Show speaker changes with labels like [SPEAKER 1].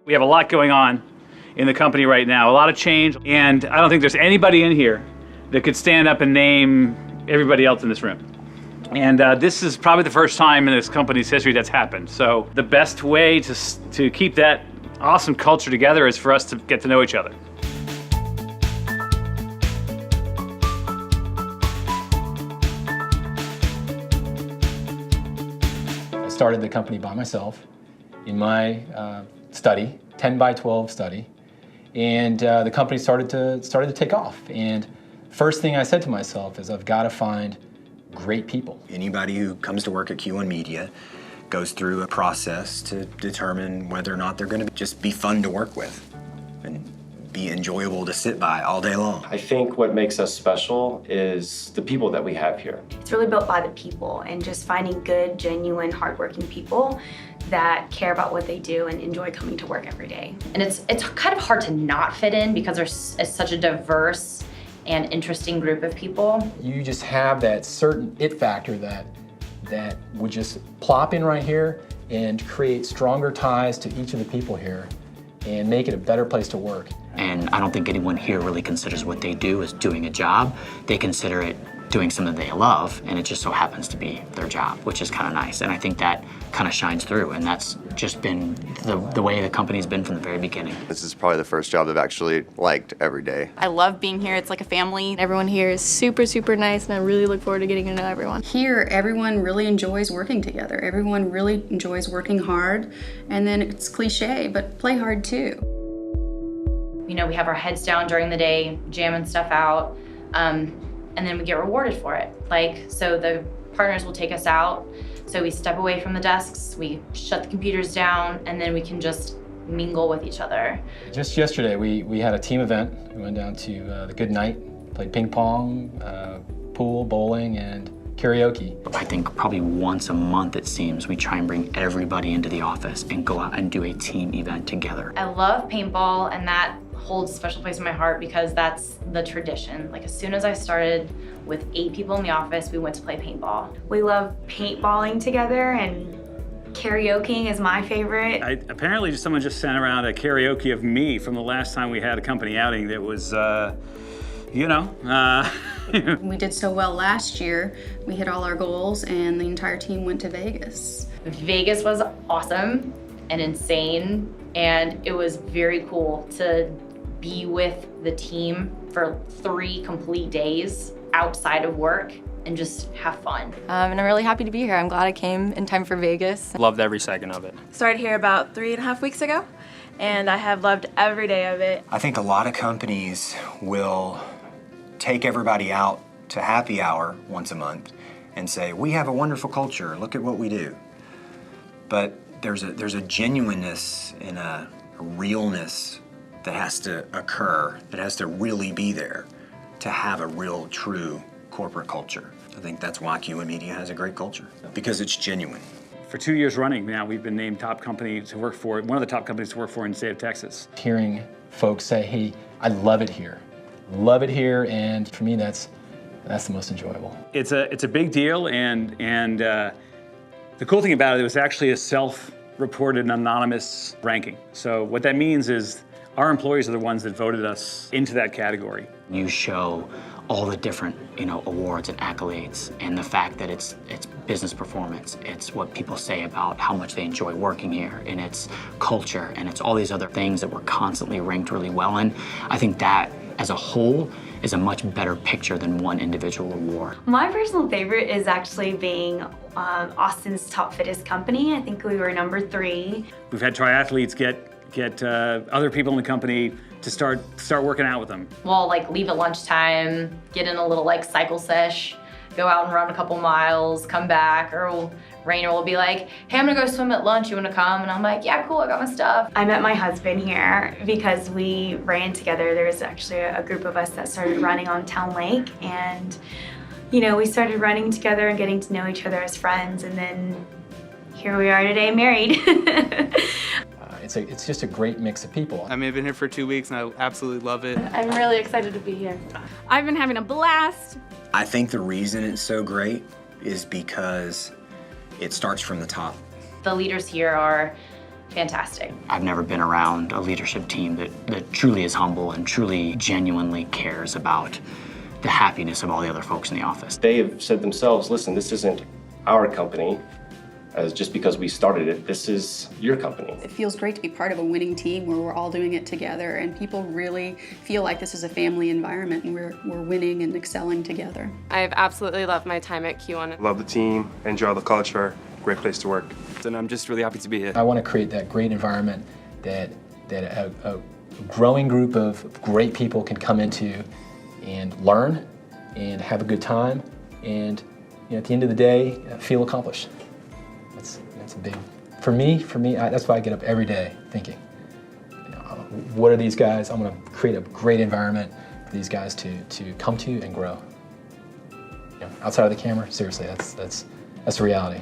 [SPEAKER 1] We have a lot going on in the company right now, a lot of change, and I don't think there's anybody in here that could stand up and name everybody else in this room. And this is probably the first time in this company's history that's happened. So the best way to keep that awesome culture together is for us to get to know each other.
[SPEAKER 2] I started the company by myself in my study, 10 by 12 study, and the company started to take off. And first thing I said to myself is I've got to find great people.
[SPEAKER 3] Anybody who comes to work at Q1Media goes through a process to determine whether or not they're going to just be fun to work with and be enjoyable to sit by all day long.
[SPEAKER 4] I think what makes us special is the people that we have here.
[SPEAKER 5] It's really built by the people and just finding good, genuine, hardworking people that care about what they do and enjoy coming to work every day.
[SPEAKER 6] And it's kind of hard to not fit in because there's such a diverse and interesting group of people.
[SPEAKER 2] You just have that certain it factor that would just plop in right here and create stronger ties to each of the people here and make it a better place to work.
[SPEAKER 7] And I don't think anyone here really considers what they do as doing a job. They consider it doing something they love, and it just so happens to be their job, which is kind of nice. And I think that kind of shines through, and that's just been the way the company's been from the very beginning.
[SPEAKER 8] This is probably the first job I've actually liked every day.
[SPEAKER 9] I love being here. It's like a family. Everyone here is super, super nice, and I really look forward to getting to know everyone.
[SPEAKER 10] Here, everyone really enjoys working together. Everyone really enjoys working hard, and then it's cliche, but play hard too.
[SPEAKER 6] You know, we have our heads down during the day, jamming stuff out, and then we get rewarded for it. So the partners will take us out, so we step away from the desks, we shut the computers down, and then we can just mingle with each other.
[SPEAKER 2] Just yesterday, we had a team event. We went down to the Good Night, played ping pong, pool, bowling, and karaoke.
[SPEAKER 7] I think probably once a month, it seems, we try and bring everybody into the office and go out and do a team event together.
[SPEAKER 6] I love paintball, and that holds a special place in my heart because that's the tradition. Like, as soon as I started with 8 people in the office, we went to play paintball.
[SPEAKER 5] We love paintballing together, and karaokeing is my favorite.
[SPEAKER 1] Apparently someone just sent around a karaoke of me from the last time we had a company outing that was,
[SPEAKER 10] We did so well last year. We hit all our goals, and the entire team went to Vegas.
[SPEAKER 6] Vegas was awesome and insane, and it was very cool to be with the team for 3 complete days outside of work and just have fun.
[SPEAKER 9] And I'm really happy to be here. I'm glad I came in time for Vegas.
[SPEAKER 11] Loved every second of it.
[SPEAKER 9] Started here about 3.5 weeks ago, and I have loved every day of it.
[SPEAKER 3] I think a lot of companies will take everybody out to happy hour once a month and say, we have a wonderful culture, look at what we do. But there's a genuineness and a realness that has to occur, that has to really be there to have a real, true corporate culture. I think that's why Q1Media has a great culture, because it's genuine.
[SPEAKER 1] For 2 years running now, we've been named top company to work for, one of the top companies to work for in the state of Texas.
[SPEAKER 2] Hearing folks say, hey, I love it here. Love it here, and for me, that's the most enjoyable.
[SPEAKER 1] It's a big deal, and the cool thing about it was actually a self-reported anonymous ranking. So what that means is our employees are the ones that voted us into that category.
[SPEAKER 7] You show all the different, awards and accolades, and the fact that it's business performance, it's what people say about how much they enjoy working here, and it's culture, and it's all these other things that we're constantly ranked really well in. I think that, as a whole, is a much better picture than one individual award.
[SPEAKER 5] My personal favorite is actually being Austin's top fittest company. I think we were number 3.
[SPEAKER 1] We've had triathletes get other people in the company to start working out with them.
[SPEAKER 6] We'll leave at lunchtime, get in a little cycle sesh, go out and run a couple miles, come back, or Rainer will be like, hey, I'm gonna go swim at lunch, you wanna come? And I'm like, yeah, cool, I got my stuff.
[SPEAKER 5] I met my husband here because we ran together. There was actually a group of us that started running on Town Lake, and we started running together and getting to know each other as friends, and then here we are today, married.
[SPEAKER 2] It's just a great mix of people.
[SPEAKER 11] I mean, I've been here for 2 weeks and I absolutely love it.
[SPEAKER 9] I'm really excited to be here. I've been having a blast.
[SPEAKER 3] I think the reason it's so great is because it starts from the top.
[SPEAKER 6] The leaders here are fantastic.
[SPEAKER 7] I've never been around a leadership team that truly is humble and truly genuinely cares about the happiness of all the other folks in the office.
[SPEAKER 12] They have said themselves, listen, this isn't our company as just because we started it, this is your company.
[SPEAKER 10] It feels great to be part of a winning team where we're all doing it together and people really feel like this is a family environment and we're winning and excelling together.
[SPEAKER 13] I've absolutely loved my time at Q1.
[SPEAKER 14] Love the team, enjoy the culture, great place to work.
[SPEAKER 11] And I'm just really happy to be here.
[SPEAKER 2] I want to create that great environment that a growing group of great people can come into and learn and have a good time and at the end of the day feel accomplished. That's a big, for me, that's why I get up every day thinking, what are these guys? I'm going to create a great environment for these guys to come to and grow. Outside of the camera, seriously, that's the reality.